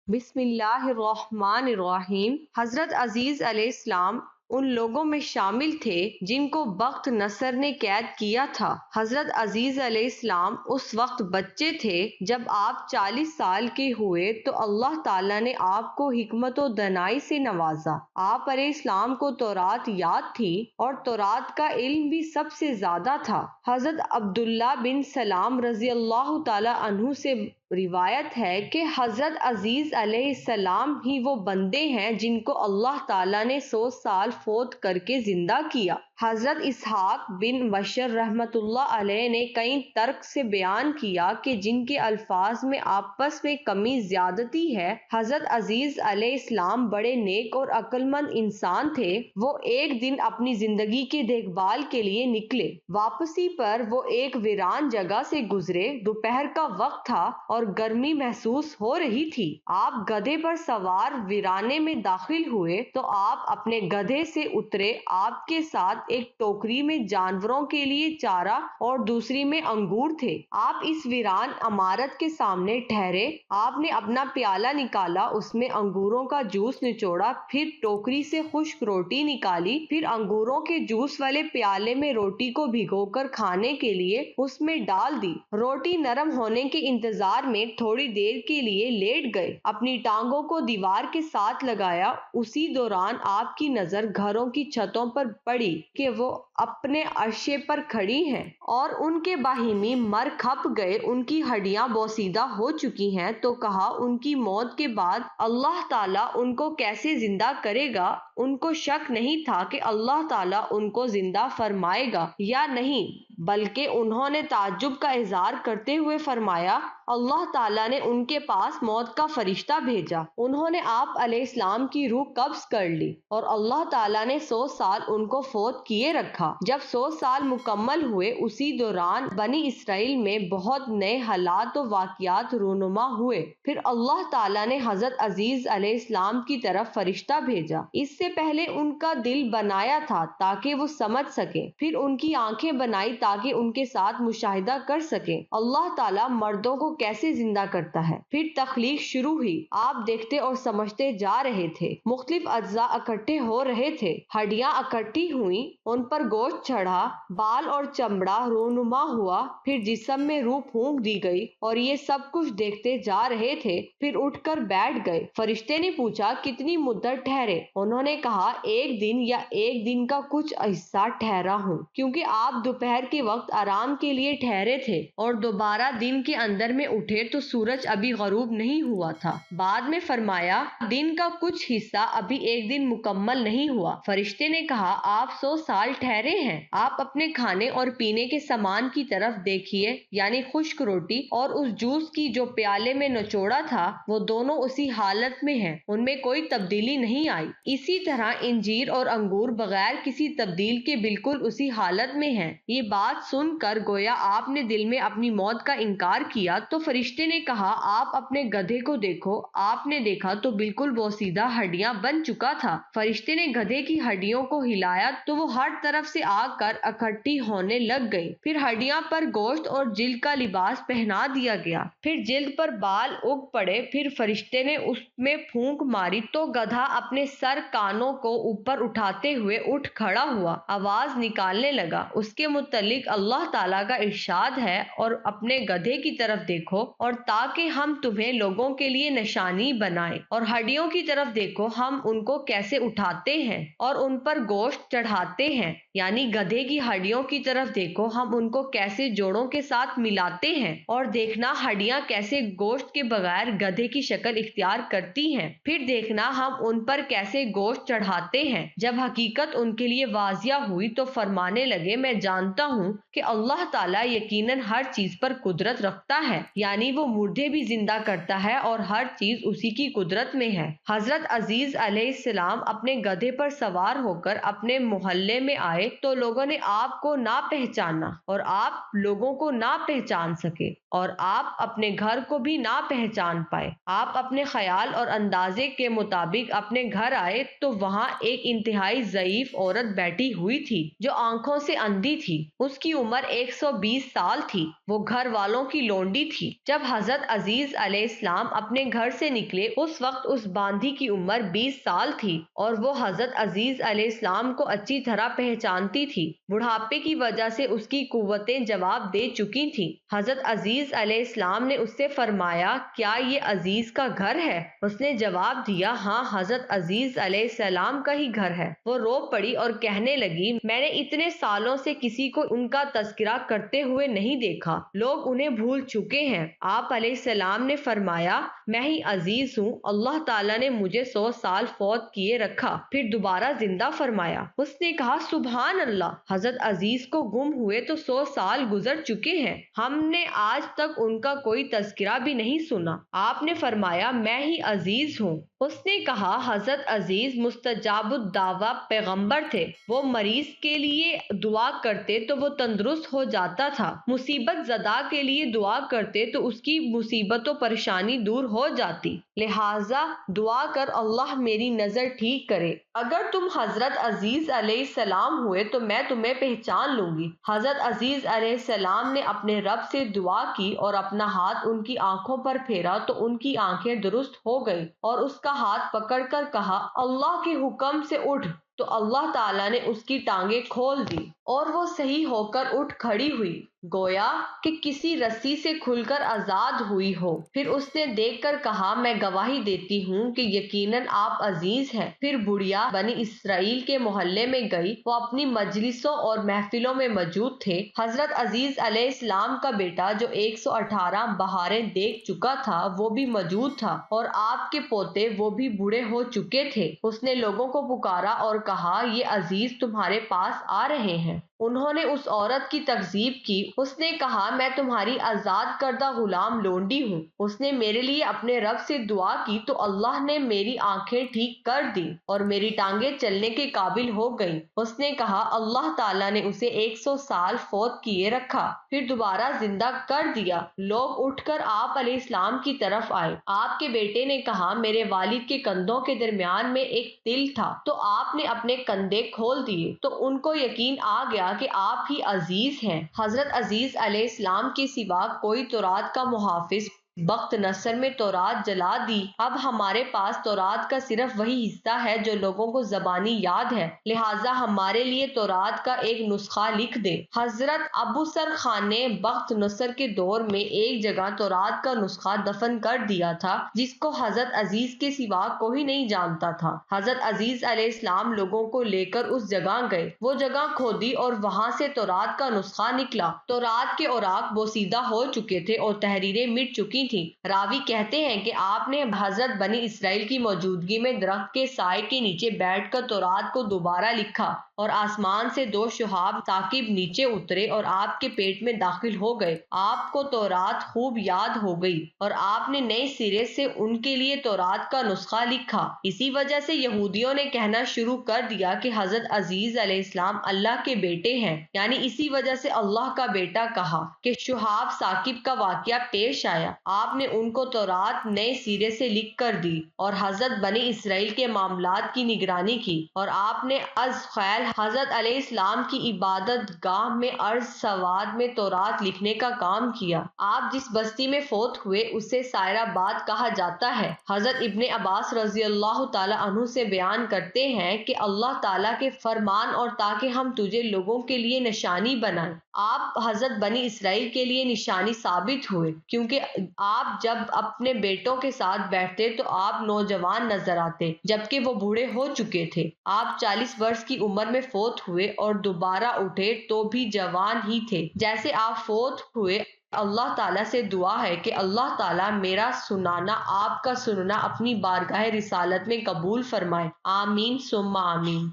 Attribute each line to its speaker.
Speaker 1: بسم اللہ الرحمن الرحیم۔ حضرت عزیز علیہ السلام ان لوگوں میں شامل تھے جن کو بخت نصر نے قید کیا تھا۔ حضرت عزیز علیہ السلام اس وقت بچے تھے جب آپ 40 سال کے ہوئے تو اللہ تعالیٰ نے آپ کو حکمت و دانائی سے نوازا۔ آپ علیہ السلام کو تورات یاد تھی اور تورات کا علم بھی سب سے زیادہ تھا۔ حضرت عبداللہ بن سلام رضی اللہ تعالیٰ عنہ سے روایت ہے کہ حضرت عزیز علیہ السلام ہی وہ بندے ہیں جن کو اللہ تعالیٰ نے 100 سال فوت کر کے زندہ کیا۔ حضرت اسحاق بن بشر رحمۃ اللہ علیہ نے کئی ترک سے بیان کیا کہ جن کے الفاظ میں آپس میں کمی زیادتی ہے، حضرت عزیز علیہ السلام بڑے نیک اور عقل مند انسان تھے۔ وہ ایک دن اپنی زندگی کے دیکھ بھال کے لیے نکلے۔ واپسی پر وہ ایک ویران جگہ سے گزرے۔ دوپہر کا وقت تھا اور گرمی محسوس ہو رہی تھی۔ آپ گدھے پر سوار ویرانے میں داخل ہوئے تو آپ اپنے گدھے سے اترے۔ آپ کے ساتھ ایک ٹوکری میں جانوروں کے لیے چارہ اور دوسری میں انگور تھے۔ آپ اس ویران عمارت کے سامنے ٹھہرے۔ آپ نے اپنا پیالہ نکالا، اس میں انگوروں کا جوس نچوڑا، پھر ٹوکری سے خشک روٹی نکالی، پھر انگوروں کے جوس والے پیالے میں روٹی کو بھگو کر کھانے کے لیے اس میں ڈال دی۔ روٹی نرم ہونے کے انتظار میں تھوڑی دیر کے لیے لیٹ گئے، اپنی ٹانگوں کو دیوار کے ساتھ لگایا۔ اسی دوران آپ کی نظر گھروں کی چھتوں پر پڑی کہ وہ اپنے عرصے پر کھڑی ہیں اور ان کے باہمی مر کھپ گئے، ان کی ہڈیاں بوسیدہ ہو چکی ہیں۔ تو کہا، ان کی موت کے بعد اللہ تعالیٰ ان کو کیسے زندہ کرے گا؟ ان کو شک نہیں تھا کہ اللہ تعالیٰ ان کو زندہ فرمائے گا یا نہیں، بلکہ انہوں نے تعجب کا اظہار کرتے ہوئے فرمایا، اللہ تعالیٰ نے ان کے پاس موت کا فرشتہ بھیجا۔ انہوں نے آپ علیہ السلام کی روح قبض کر لی اور اللہ تعالیٰ نے 100 سال ان کو فوت کیے رکھا۔ جب 100 سال مکمل ہوئے، اسی دوران بنی اسرائیل میں بہت نئے حالات و واقعات رونما ہوئے۔ پھر اللہ تعالیٰ نے حضرت عزیز علیہ السلام کی طرف فرشتہ بھیجا۔ اس سے پہلے ان کا دل بنایا تھا تاکہ وہ سمجھ سکیں، پھر ان کی آنکھیں بنائی تاکہ ان کے ساتھ مشاہدہ کر سکیں اللہ تعالیٰ مردوں کو کیسے زندہ کرتا ہے۔ پھر تخلیق شروع ہوئی۔ آپ دیکھتے اور سمجھتے جا رہے تھے، مختلف اجزاء اکٹھے ہو رہے تھے، ہڈیاں اکٹھی ہوئیں، ان پر گوشت چڑھا، بال اور چمڑا رونما ہوا، پھر جسم میں روح پھونک دی گئی، اور یہ سب کچھ دیکھتے جا رہے تھے۔ پھر اٹھ کر بیٹھ گئے۔ فرشتے نے پوچھا، کتنی مدت ٹھہرے؟ انہوں نے کہا، ایک دن یا ایک دن کا کچھ حصہ ٹھہرا ہوں، کیونکہ آپ دوپہر کے وقت آرام کے لیے ٹھہرے تھے اور دوبارہ دن کے اندر میں اٹھے تو سورج ابھی غروب نہیں ہوا تھا۔ بعد میں فرمایا، دن کا کچھ حصہ ابھی ایک دن مکمل نہیں ہوا۔ فرشتے نے کہا، آپ 100 سال ٹھہرے ہیں۔ آپ اپنے کھانے اور پینے کے سامان کی طرف دیکھیے، یعنی خشک روٹی اور اس جوس کی جو پیالے میں نچوڑا تھا، وہ دونوں اسی حالت میں ہیں، ان میں کوئی تبدیلی نہیں آئی۔ اسی طرح انجیر اور انگور بغیر کسی تبدیل کے بالکل اسی حالت میں ہیں۔ یہ بات سن کر گویا آپ نے دل میں اپنی موت کا انکار کیا تو فرشتے نے کہا، آپ اپنے گدھے کو دیکھو۔ آپ نے دیکھا تو بالکل بوسیدہ ہڈیاں بن چکا تھا۔ فرشتے نے گدھے کی ہڈیوں کو ہلایا تو وہ ہر طرف سے آ کر اکٹھی ہونے لگ گئی۔ پھر ہڈیاں پر گوشت اور جلد کا لباس پہنا دیا گیا، پھر جلد پر بال اگ پڑے۔ پھر فرشتے نے اس میں پھونک ماری تو گدھا اپنے سر کانوں کو اوپر اٹھاتے ہوئے اٹھ کھڑا ہوا، آواز نکالنے لگا۔ اس کے متعلق اللہ تعالیٰ کا ارشاد ہے، اور اپنے گدھے کی طرف دیکھو اور تاکہ ہم تمہیں لوگوں کے لیے نشانی بنائیں، اور ہڈیوں کی طرف دیکھو، ہم ان کو کیسے اٹھاتے ہیں اور ان پر گوشت چڑھاتے ہیں، یعنی گدھے کی ہڈیوں کی طرف دیکھو، ہم ان کو کیسے جوڑوں کے ساتھ ملاتے ہیں، اور دیکھنا ہڈیاں کیسے گوشت کے بغیر گدھے کی شکل اختیار کرتی ہیں، پھر دیکھنا ہم ان پر کیسے گوشت چڑھاتے ہیں۔ جب حقیقت ان کے لیے واضح ہوئی تو فرمانے لگے، میں جانتا ہوں کہ اللہ تعالیٰ یقیناً ہر چیز پر قدرت رکھتا ہے، یعنی وہ مردے بھی زندہ کرتا ہے اور ہر چیز اسی کی قدرت میں ہے۔ حضرت عزیز علیہ السلام اپنے گدھے پر سوار ہو کر اپنے محلے میں آئے تو لوگوں نے آپ کو نہ پہچانا، اور آپ لوگوں کو نہ پہچان سکے، اور آپ اپنے گھر کو بھی نہ پہچان پائے۔ آپ اپنے خیال اور اندازے کے مطابق اپنے گھر آئے تو وہاں ایک انتہائی ضعیف عورت بیٹھی ہوئی تھی جو آنکھوں سے اندھی تھی۔ اس کی عمر 120 سال تھی، وہ گھر والوں کی لونڈی تھی۔ جب حضرت عزیز علیہ السلام اپنے گھر سے نکلے اس وقت اس باندھی کی عمر 20 سال تھی اور وہ حضرت عزیز علیہ السلام کو اچھی طرح پہچانتی تھی۔ بڑھاپے کی وجہ سے اس کی قوتیں جواب دے چکی تھیں۔ حضرت عزیز علیہ السلام نے اس سے فرمایا، کیا یہ عزیز کا گھر ہے؟ اس نے جواب دیا، ہاں حضرت عزیز علیہ السلام کا ہی گھر ہے۔ وہ رو پڑی اور کہنے لگی، میں نے اتنے سالوں سے کسی کو ان کا تذکرہ کرتے ہوئے نہیں دیکھا، لوگ انہیں بھول چکے ہیں۔ آپ علیہ السلام نے فرمایا، میں ہی عزیز ہوں، اللہ تعالیٰ نے مجھے 100 سال فوت کیے رکھا پھر دوبارہ زندہ فرمایا۔ اس نے کہا، سبحان اللہ، حضرت عزیز کو گم ہوئے تو 100 سال گزر چکے ہیں، ہم نے آج تک ان کا کوئی تذکرہ بھی نہیں سنا۔ آپ نے فرمایا، میں ہی عزیز ہوں۔ اس نے کہا، حضرت عزیز مستجاب الدعویٰ پیغمبر تھے، وہ مریض کے لیے دعا کرتے تو وہ تندرست ہو جاتا تھا، مصیبت زدہ کے لیے دعا کرتے تو اس کی مصیبت و پریشانی دور ہو جاتی، لہٰذا دعا کر اللہ میری نظر ٹھیک کرے۔ اگر تم حضرت عزیز علیہ السلام ہوئے تو میں تمہیں پہچان لوں گی۔ حضرت عزیز علیہ السلام نے اپنے رب سے دعا کی اور اپنا ہاتھ ان کی آنکھوں پر پھیرا تو ان کی آنکھیں درست ہو گئیں اور اس کا ہاتھ پکڑ کر کہا، اللہ کے حکم سے اٹھ، تو اللہ تعالیٰ نے اس کی ٹانگیں کھول دی اور وہ صحیح ہو کر اٹھ کھڑی ہوئی، گویا کہ کسی رسی سے کھل کر آزاد ہوئی ہو۔ پھر اس نے دیکھ کر کہا، میں گواہی دیتی ہوں کہ یقیناً آپ عزیز ہیں۔ پھر بڑھیا بنی اسرائیل کے محلے میں گئی، وہ اپنی مجلسوں اور محفلوں میں موجود تھے۔ حضرت عزیز علیہ السلام کا بیٹا جو 118 بہاریں دیکھ چکا تھا وہ بھی موجود تھا اور آپ کے پوتے وہ بھی بوڑھے ہو چکے تھے۔ اس نے لوگوں کو پکارا اور کہا، یہ عزیز تمہارے پاس آ رہے ہیں۔ انہوں نے اس عورت کی تکذیب کی۔ اس نے کہا، میں تمہاری آزاد کردہ غلام لونڈی ہوں۔ اس نے میرے لیے اپنے رب سے دعا کی تو اللہ نے میری آنکھیں ٹھیک کر دی اور میری ٹانگیں چلنے کے قابل ہو گئیں۔ اس نے کہا، اللہ تعالیٰ نے اسے 100 سال فوت کیے رکھا پھر دوبارہ زندہ کر دیا۔ لوگ اٹھ کر آپ علیہ السلام کی طرف آئے۔ آپ کے بیٹے نے کہا، میرے والد کے کندھوں کے درمیان میں ایک تل تھا تو آپ نے اپنے کندھے کھول دیے تو ان کو یقین آ گیا کہ آپ ہی عزیز ہیں۔ حضرت عزیز علیہ السلام کے سوا کوئی تورات کا محافظ بخت نصر میں تورات جلا دی۔ اب ہمارے پاس تورات کا صرف وہی حصہ ہے جو لوگوں کو زبانی یاد ہے، لہٰذا ہمارے لیے تورات کا ایک نسخہ لکھ دے۔ حضرت ابو سر خان نے بخت نصر کے دور میں ایک جگہ تورات کا نسخہ دفن کر دیا تھا جس کو حضرت عزیز کے سوا کوئی نہیں جانتا تھا۔ حضرت عزیز علیہ السلام لوگوں کو لے کر اس جگہ گئے، وہ جگہ کھودی اور وہاں سے تورات کا نسخہ نکلا۔ تورات کے اوراق بوسیدہ ہو چکے تھے اور تحریریں مٹ چکی تھی۔ راوی کہتے ہیں کہ آپ نے حضرت بنی اسرائیل کی موجودگی میں درخت کے سائے کے نیچے بیٹھ کر تورات کو دوبارہ لکھا اور آسمان سے 2 شہاب ثاقب نیچے اترے اور آپ کے پیٹ میں داخل ہو گئے۔ آپ کو تورات خوب یاد ہو گئی اور آپ نے نئے سرے سے ان کے لیے تورات کا نسخہ لکھا۔ اسی وجہ سے یہودیوں نے کہنا شروع کر دیا کہ حضرت عزیز علیہ السلام اللہ کے بیٹے ہیں، یعنی اسی وجہ سے اللہ کا بیٹا کہا کہ شہاب ثاقب کا واقعہ پیش آیا۔ آپ نے ان کو تورات نئے سرے سے لکھ کر دی اور حضرت بنی اسرائیل کے معاملات کی نگرانی کی، اور آپ نے از خیل حضرت علیہ السلام کی عبادت گاہ میں ارض سواد میں تورات لکھنے کا کام کیا۔ آپ جس بستی میں فوت ہوئے اسے سائر آباد کہا جاتا ہے۔ حضرت ابن عباس رضی اللہ تعالیٰ عنہ سے بیان کرتے ہیں کہ اللہ تعالیٰ کے فرمان اور تاکہ ہم تجھے لوگوں کے لیے نشانی بنائیں، آپ حضرت بنی اسرائیل کے لیے نشانی ثابت ہوئے، کیونکہ آپ جب اپنے بیٹوں کے ساتھ بیٹھتے تو آپ نوجوان نظر آتے جبکہ وہ بوڑھے ہو چکے تھے۔ آپ 40 برس کی عمر میں فوت ہوئے اور دوبارہ اٹھے تو بھی جوان ہی تھے جیسے آپ فوت ہوئے۔ اللہ تعالیٰ سے دعا ہے کہ اللہ تعالیٰ میرا سنانا آپ کا سننا اپنی بارگاہ رسالت میں قبول فرمائے، آمین ثم آمین۔